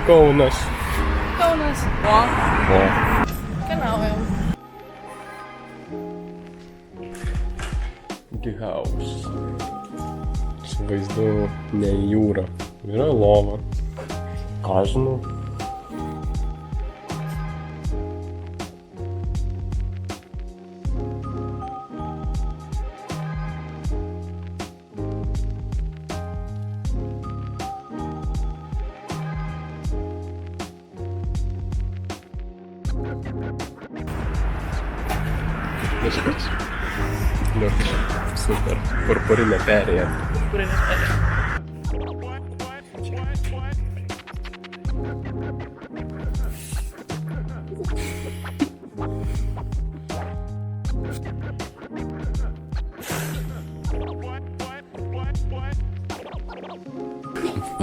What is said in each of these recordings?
Kaunas. Kaunas. O. Keliaujam. Gihaus. Su vaizdu ne į jūrą. Yra lova. Ką žinau? Viskas. Liuks. Super. Purpurinė perėja. Purpurinis perėja.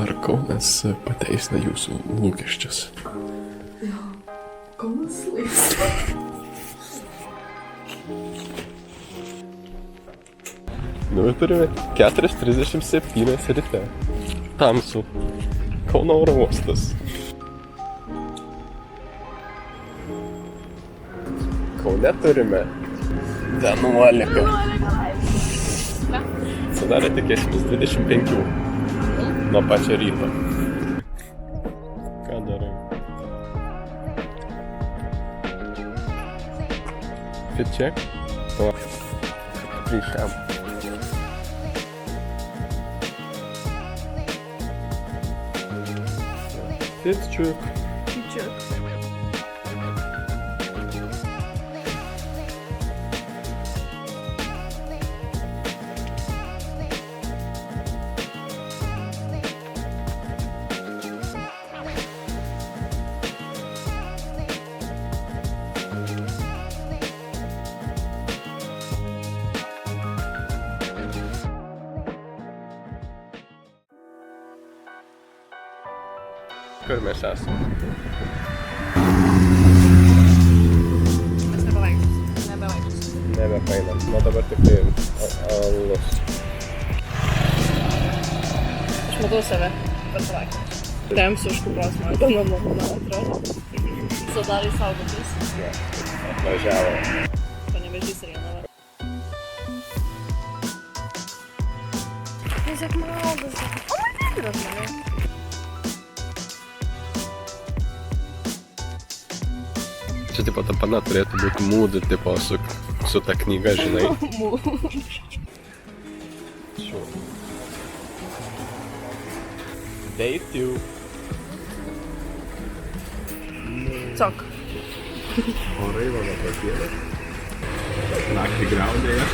Ar Kaunas pateisina jūsų lūkesčius? Kaunas laisvas. Nu ir turime 4:37 ryte. Tamsu. Kauno oro uostas. Kaune turime 11. Sudarė tikėsimės 25. Nuo pačio ryto. Ką darai? Fit check? O. Grįžtam. Fit check. Kur mes esame? Mes nebevaikščiosim. Nebepainam. Nuo dabar tik tai alus. Aš matau save per savaitę. Remsiu už kupros man atrodo. Sudarai saugotis. Ne, atvažiavo. Panevėžys ir Jonava. Tiesiog maldas. O man tiek yra žmonių. Čia tipo ta pana turėtų būti mūdų tipo su ta knyga, žinai. Šiuo. Day 2. Cok. Orai mano tokie. Naktį griaudėja.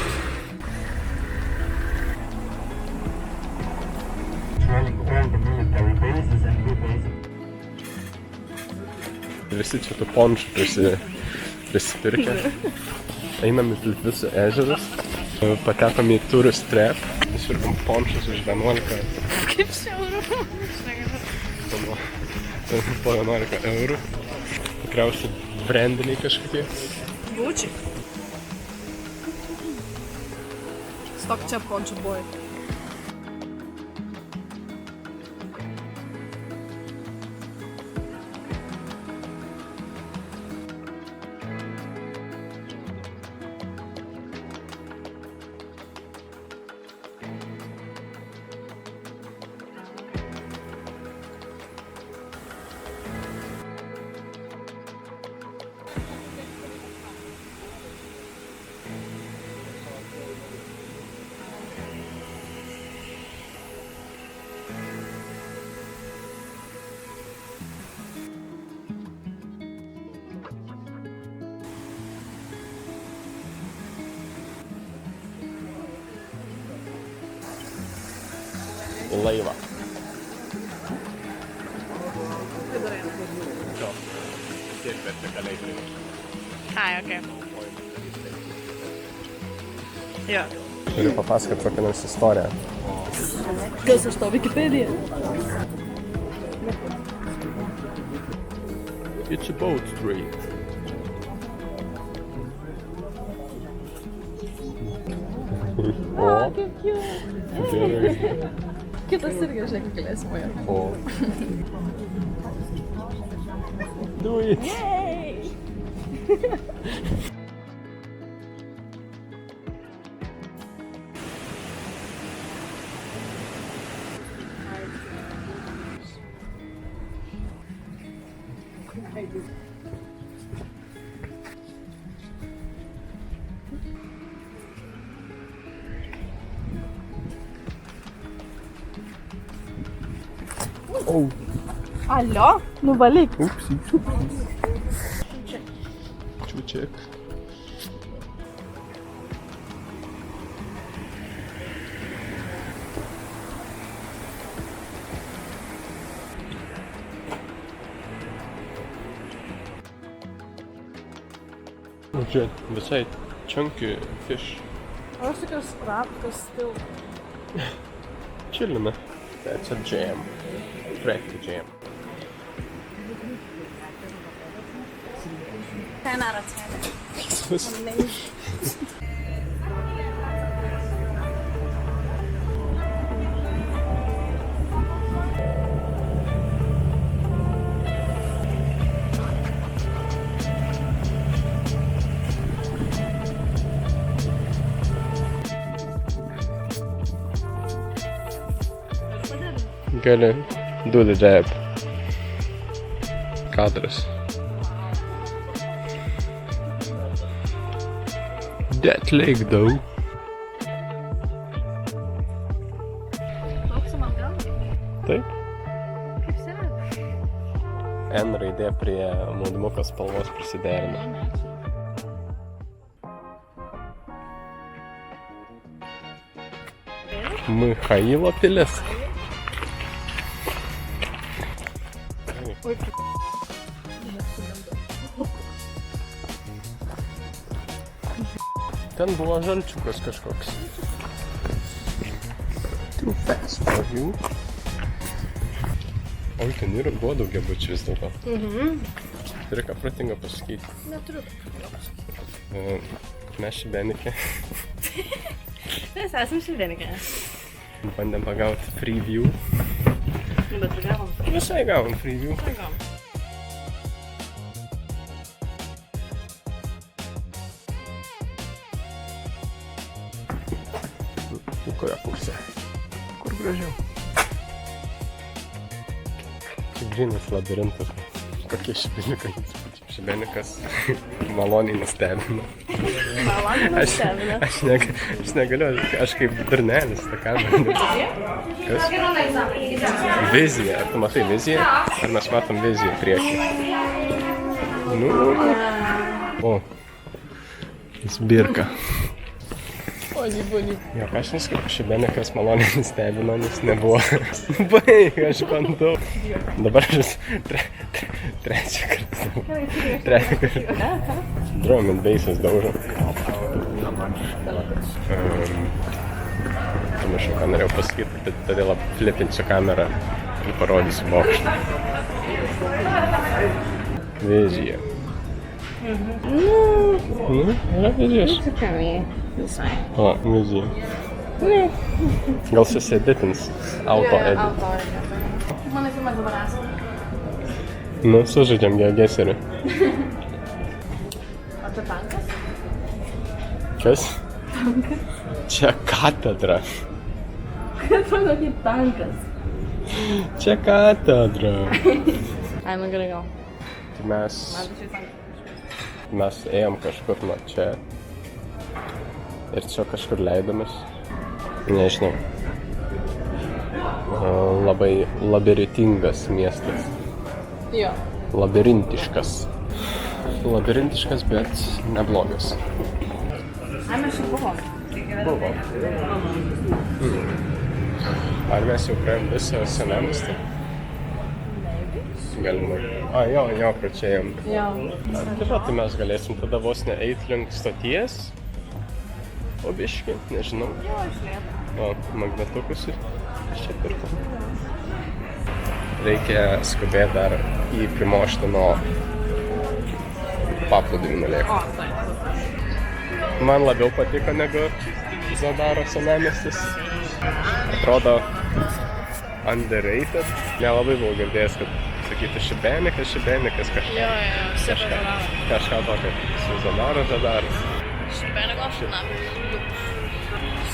Visi čia tų ponšų prisipirkę. Einam į Litvisų ežerus. Patekom į Tourist Trap. Nusipirkom ponšus už 11. Kaip siauru. Po 11 eurų. Tikriausiai brandiniai kažkokie. Gucci. Stok čia pončio boy. Laivą. Jo. Tiek vertikaliai tai. Ai, okei. Jo. Turiu papasakoti kokią nors istoriją. Kas aš tau Wikipedia? It's a boat street. O. Gerai. Kitas irgi, žiūrėk, galėsimoje. O. Do it. Oh, Alio, nuvalyk. upsi. Čučiak. Čia visai chunky fish. Aš tokios krapkos stil. Chillina. That's a jam. Cracky jam. 10 out of 10. Gali do the jab. Kadras. That leg though. Toks man gal? Taip. Kaip sena? N raidė prie maudymuko spalvos prisiderina. Michailo pilis. Oi, Ten buvo žalčiukas kažkoks. Too fast for you. Oi, ten ir buvo daugiabučių vis dėlto. Turi ką protingo pasakyti. neturiu. Mes Šibenikė Mes esam Šibenikė. bandėm pagauti free view. Bet gavom. Visai gavom free view. Gavom. Į kurią pusę? Kur gražiau? Čia grynas labirintas. Kokie Šibenikai įspūdžiai. Šibenikas maloniai nustebino. Maloniai nustebino. Aš negaliu, aš kaip durnelis tą kamerą. Kas? Vizija. Ar tu matai viziją? Ar mes matom viziją priekį? Nu. O. Zbirka. Jo, aš neskai Šibenikas maloniai nustebino, nes nebuvo. Baig, aš bandau. Dabar aš trečią kartą. Drum and bassas daužo. Pamiršau, ką norėjau pasakyti, todėl flipinsiu kamerą ir parodysiu bokštą. Vizija. Nu, yra vizijos. O, vizija. Gal susieditins auto edit. Mano filmas dabar esam. Nu, sužaidžiam geogeserį. O čia tankas? Kas? Čia katedra. Atrodo kaip tankas. Čia katedra. Ai, nu gerai gal. Tai mes Man tai čia ėjom kažkur nuo čia. Ir čia kažkur leidomės. Nežinau. Labai labirintingas miestas. Jo. Labirintiškas. Labirintiškas, bet neblogas. Ai, mes čia buvom. Buvo. Ar mes jau praėjom visą senamiestį? Galima. Jo, pračiajam. Jo. Taip pat tai mes galėsim tada vos ne eit link stoties. O biškį, nežinau. Jo, išlėta. O, magnetukus ir čia pirkam. Reikia skubėti dar į Primoštino paplūdimį nulėkti. O, taip. Man labiau patiko negu Zadaro senamiestis. Atrodo underrated. Nelabai buvau girdėjęs, kad sakyti šibenikas, kažką. Jo, Seba Zadaro. Kažką tokio. Su Zadaro. Šibenigo? Na.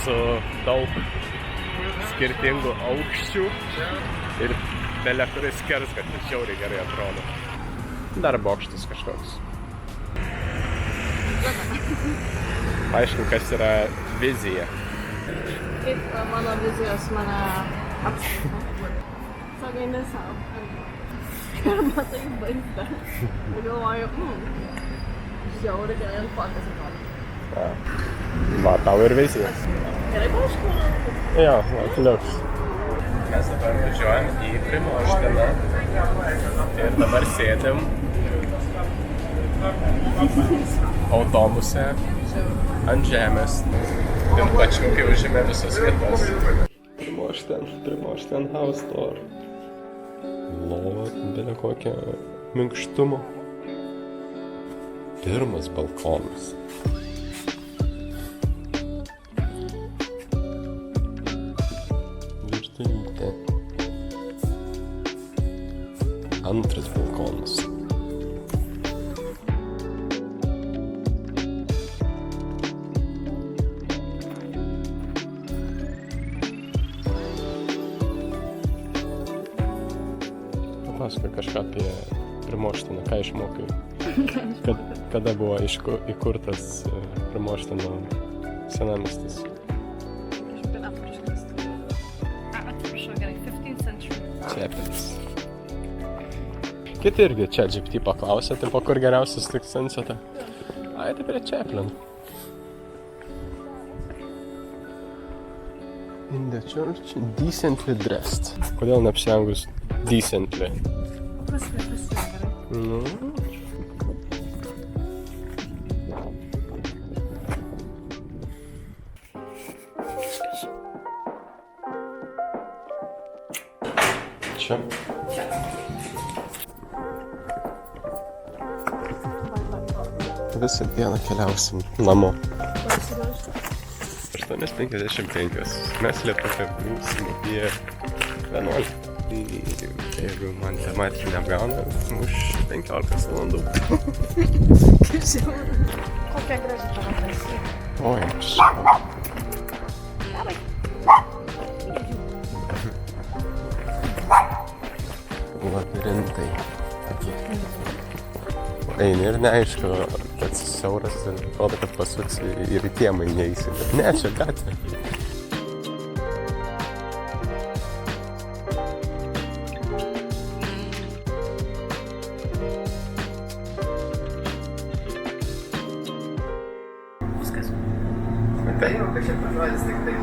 Su daug skirtingų aukščių ir belia kuris skersgatvis žiauriai gerai atrodo. Dar bokštas kažkoks. Aišku, kas yra vizija. Kaip mano vizijos mane apsuka. Sakai, nesau. Ir matai vaizdą. Ir galvoju, žiauriai gerai ant fotos atrodo. Va, tau ir vizija. Gerai paaišku? Jo, atliuks. Mes dabar važiuojam į Primožtiną ir dabar sėdim autobuse ant žemės. Ir pačiukai užėmė visas vietas. Primožten house tour. Lova, belia kokia minkštumo. Pirmas balkonas. Virtuvė. Antras balkonas. Papasakok kažką apie Primožtiną, ką išmokai? Kada buvo įkurtas Primožtino senamiestis? Čepelis. Kiti irgi čia GPT paklausė, tai po kur geriausias tik Sunset'e? Ai, tai prie Čeplin. In the church, decently dressed. Kodėl neapsirengus decently? Nu. Čia. Visą dieną keliausim namo. 8:55. Mes Lietuvoje būsim apie 11. Jeigu man tematika neapgauna, už 15 valandų. Kokia graži tavo versija. Oi, labirintai. Eini ir neaišku, kad siauras ir atrodo, kad pasuksi ir į kiemą neįsi. Bet ne, čia gatvė. Viskas. Tai jau kažkiek pažuodis tik tai.